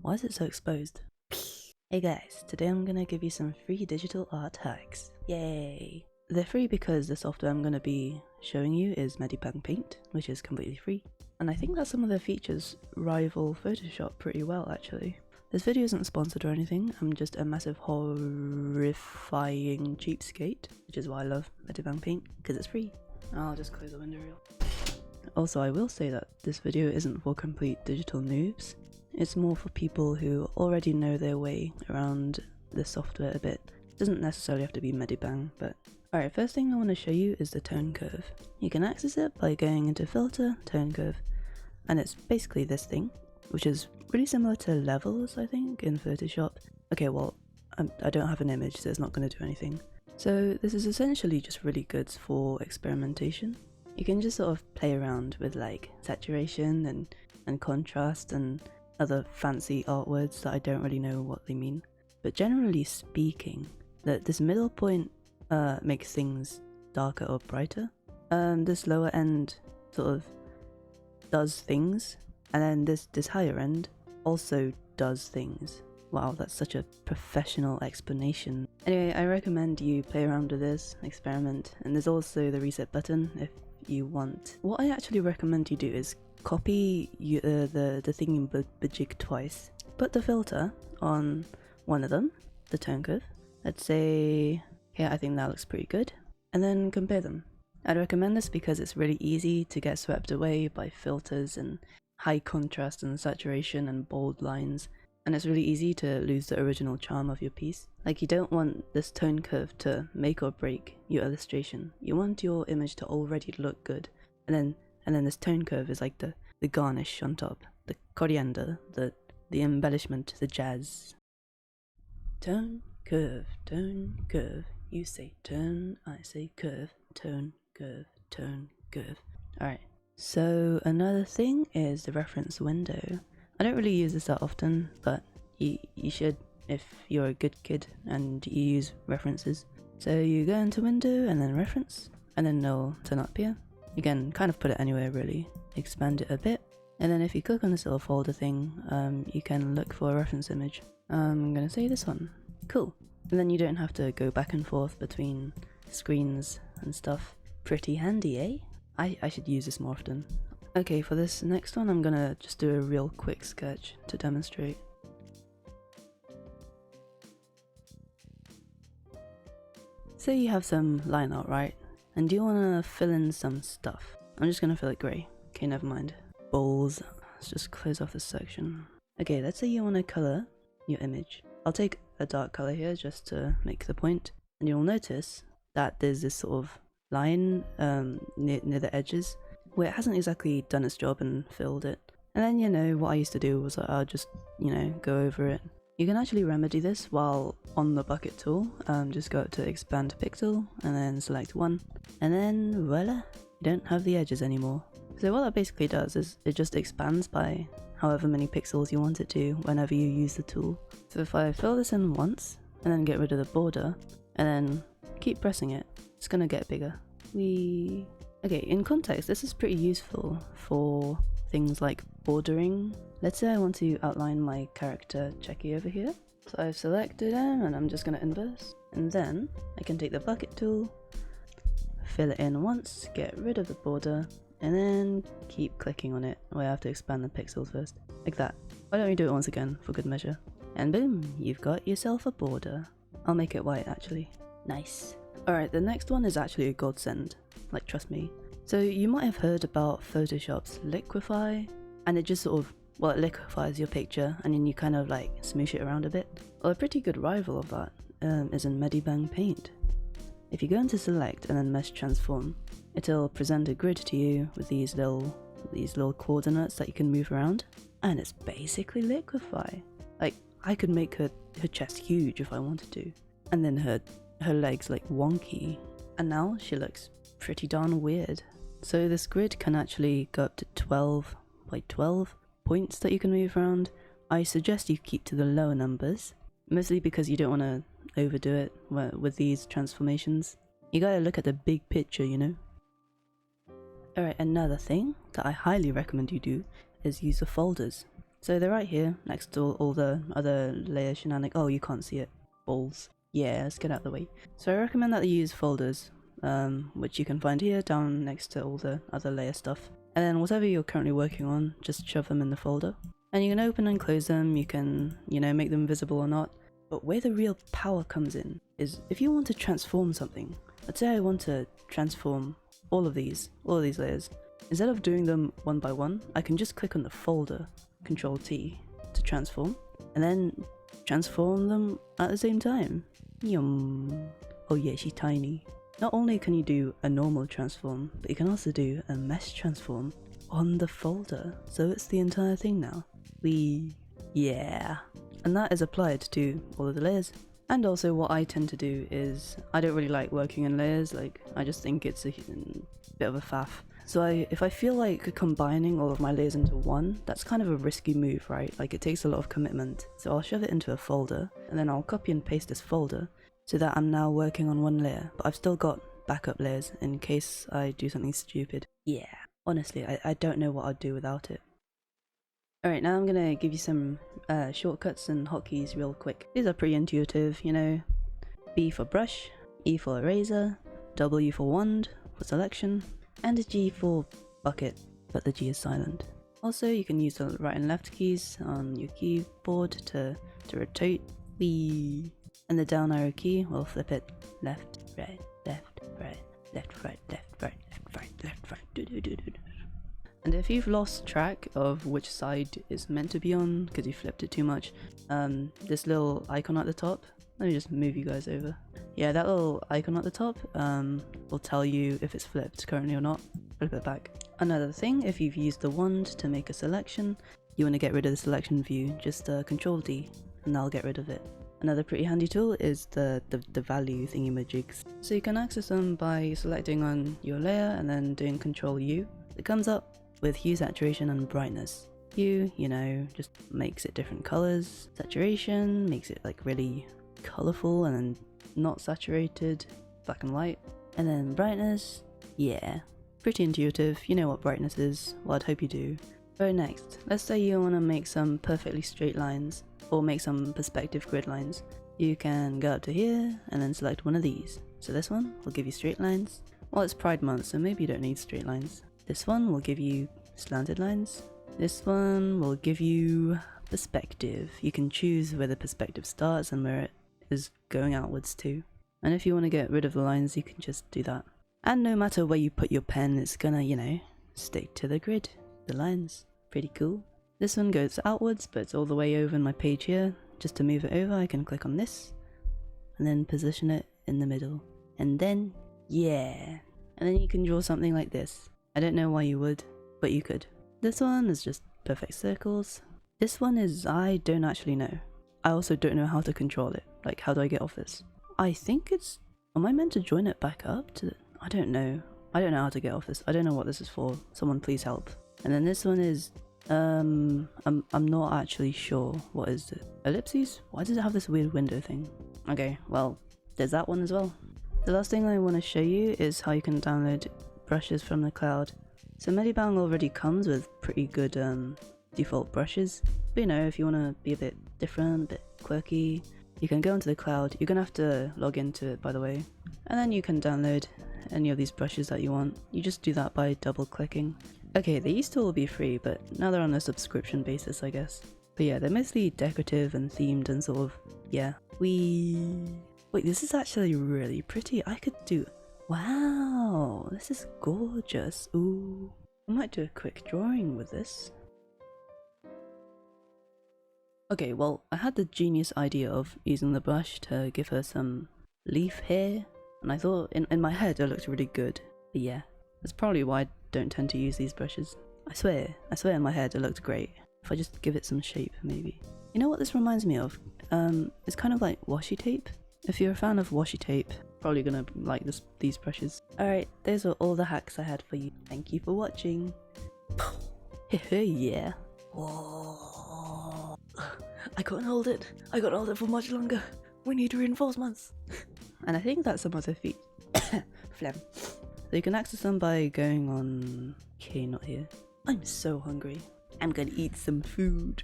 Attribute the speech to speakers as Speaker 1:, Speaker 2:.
Speaker 1: Why is it so exposed? Hey guys, today I'm gonna give you some free digital art hacks. Yay! They're free because the software I'm gonna be showing you is Medibang Paint, which is completely free. And I think that some of their features rival Photoshop pretty well actually. This video isn't sponsored or anything, I'm just a massive horrifying cheapskate, which is why I love Medibang Paint, because it's free. I'll just close the window real. Also, I will say that this video isn't for complete digital noobs. It's more for people who already know their way around the software a bit. It doesn't necessarily have to be Medibang, but... Alright, first thing I want to show you is the tone curve. You can access it by going into Filter, Tone Curve, and it's basically this thing, which is really similar to levels, I think, in Photoshop. Okay, well, I don't have an image, so it's not going to do anything. So this is essentially just really good for experimentation. You can just sort of play around with like saturation and contrast and other fancy art words that I don't really know what they mean. But generally speaking, this middle point makes things darker or brighter. This lower end sort of does things, and then this higher end also does things. Wow, that's such a professional explanation. Anyway, I recommend you play around with this, experiment, and there's also the reset button if you want. What I actually recommend you do is copy the thingy-majig twice. Put the filter on one of them, the tone curve. Let's say, yeah, I think that looks pretty good. And then compare them. I'd recommend this because it's really easy to get swept away by filters and high contrast and saturation and bold lines. And it's really easy to lose the original charm of your piece. Like, you don't want this tone curve to make or break your illustration. You want your image to already look good. And then this tone curve is like the garnish on top. The coriander, the embellishment, the jazz. Tone, curve, tone, curve. You say turn, I say curve. Tone, curve, tone, curve. Alright. So another thing is the reference window. I don't really use this that often, but you should if you're a good kid and you use references. So you go into window and then reference, and then it'll turn up here. You can kind of put it anywhere really, expand it a bit, and then if you click on this little folder thing, you can look for a reference image. I'm gonna say this one. Cool. And then you don't have to go back and forth between screens and stuff. Pretty handy, eh? I should use this more often. Okay, for this next one I'm gonna just do a real quick sketch to demonstrate. Say you have some line art, right? And you wanna fill in some stuff. I'm just gonna fill it grey. Okay, never mind. Balls. Let's just close off this section. Okay, let's say you wanna colour your image. I'll take a dark colour here just to make the point. And you'll notice that there's this sort of line near the edges where it hasn't exactly done its job and filled it. And then, you know, what I used to do was I'll just, you know, go over it. You can actually remedy this while on the bucket tool. Just go up to expand pixel and then select one. And then voila, you don't have the edges anymore. So what that basically does is it just expands by however many pixels you want it to whenever you use the tool. So if I fill this in once and then get rid of the border and then keep pressing it, it's gonna get bigger. Okay, in context, this is pretty useful for things like bordering. Let's say I want to outline my character Checky over here. So I've selected him and I'm just going to inverse. And then I can take the bucket tool, fill it in once, get rid of the border, and then keep clicking on it. Oh, I have to expand the pixels first. Like that. Why don't we do it once again for good measure? And boom, you've got yourself a border. I'll make it white actually. Nice. Alright, the next one is actually a godsend. Like, trust me. So you might have heard about Photoshop's liquify, and it just sort of, well, it liquefies your picture and then you kind of like smoosh it around a bit. Well, a pretty good rival of that is in Medibang Paint. If you go into select and then mesh transform, it'll present a grid to you with these little coordinates that you can move around, and it's basically liquify. Like, I could make her chest huge if I wanted to, and then her legs like wonky, and now she looks pretty darn weird. So this grid can actually go up to 12 by 12 points that you can move around. I suggest you keep to the lower numbers, mostly because you don't want to overdo it with these transformations. You gotta look at the big picture, you know? Alright, another thing that I highly recommend you do is use the folders. So they're right here next to all the other layer shenanigans. Oh, you can't see it. Balls. Yeah, let's get out of the way. So I recommend that you use folders, which you can find here down next to all the other layer stuff. And then whatever you're currently working on, just shove them in the folder. And you can open and close them, you can, you know, make them visible or not. But where the real power comes in is if you want to transform something. Let's say I want to transform all of these layers. Instead of doing them one by one, I can just click on the folder, Control T, to transform, and then transform them at the same time. Yum. Oh yeah, she's tiny. Not only can you do a normal transform, but you can also do a mesh transform on the folder, so it's the entire thing now. Yeah. And that is applied to all of the layers. And also what I tend to do is, I don't really like working in layers, like, I just think it's a bit of a faff. So if I feel like combining all of my layers into one, that's kind of a risky move, right? Like, it takes a lot of commitment. So I'll shove it into a folder, and then I'll copy and paste this folder, so that I'm now working on one layer, but I've still got backup layers in case I do something stupid. Yeah, honestly, I don't know what I'd do without it. Alright, now I'm gonna give you some shortcuts and hotkeys real quick. These are pretty intuitive, you know. B for brush, E for eraser, W for wand for selection, and a G for bucket, but the G is silent. Also, you can use the right and left keys on your keyboard to rotate. Whee! And the down arrow key will flip it left, right, left, right, left, right, left, right, left, right, left, right, do. And if you've lost track of which side it's meant to be on because you flipped it too much, this little icon at the top, let me just move you guys over. Yeah, that little icon at the top will tell you if it's flipped currently or not. Flip it back. Another thing, if you've used the wand to make a selection, you want to get rid of the selection view, just Control D and that'll get rid of it. Another pretty handy tool is the value thingamajigs. So you can access them by selecting on your layer and then doing Control U. It comes up with hue, saturation and brightness. Hue, you know, just makes it different colors. Saturation makes it like really colorful and then not saturated, black and white. And then brightness, yeah, pretty intuitive. You know what brightness is. Well, I'd hope you do. So next, let's say you want to make some perfectly straight lines or make some perspective grid lines. You can go up to here and then select one of these. So this one will give you straight lines. Well, it's Pride Month, so maybe you don't need straight lines. This one will give you slanted lines. This one will give you perspective. You can choose where the perspective starts and where it is going outwards to. And if you want to get rid of the lines, you can just do that. And no matter where you put your pen, it's gonna, you know, stick to the grid, the lines. Pretty cool. This one goes outwards, but it's all the way over in my page here. Just to move it over, I can click on this and then position it in the middle. And then, yeah. And then you can draw something like this. I don't know why you would, but you could. This one is just perfect circles. This one is, I don't actually know. I also don't know how to control it. Like, how do I get off this? I think it's, am I meant to join it back up to, I don't know. I don't know how to get off this. I don't know what this is for. Someone please help. And then this one is, I'm not actually sure. What is it? Ellipses? Why does it have this weird window thing? Okay, well, there's that one as well. The last thing I want to show you is how you can download brushes from the cloud. So Medibang already comes with pretty good default brushes, but you know, if you want to be a bit different, a bit quirky, you can go into the cloud. You're gonna have to log into it, by the way, and then you can download any of these brushes that you want. You just do that by double clicking. Okay, they used to all be free, but now they're on a subscription basis, I guess. But yeah, they're mostly decorative and themed and sort of, yeah. Wait, this is actually really pretty. I could do, wow, this is gorgeous. Ooh, I might do a quick drawing with this. Okay, well, I had the genius idea of using the brush to give her some leaf hair, and I thought in my head it looked really good. But yeah, that's probably why I don't tend to use these brushes. I swear in my head it looked great. If I just give it some shape, maybe. You know what this reminds me of? It's kind of like washi tape. If you're a fan of washi tape, probably gonna like these brushes. Alright, those were all the hacks I had for you. Thank you for watching. Yeah. Whoa. I couldn't hold it. I couldn't hold it for much longer. We need reinforcements. And I think that's some other feet. Phlegm. So you can access them by going on... Okay, not here. I'm so hungry. I'm gonna eat some food.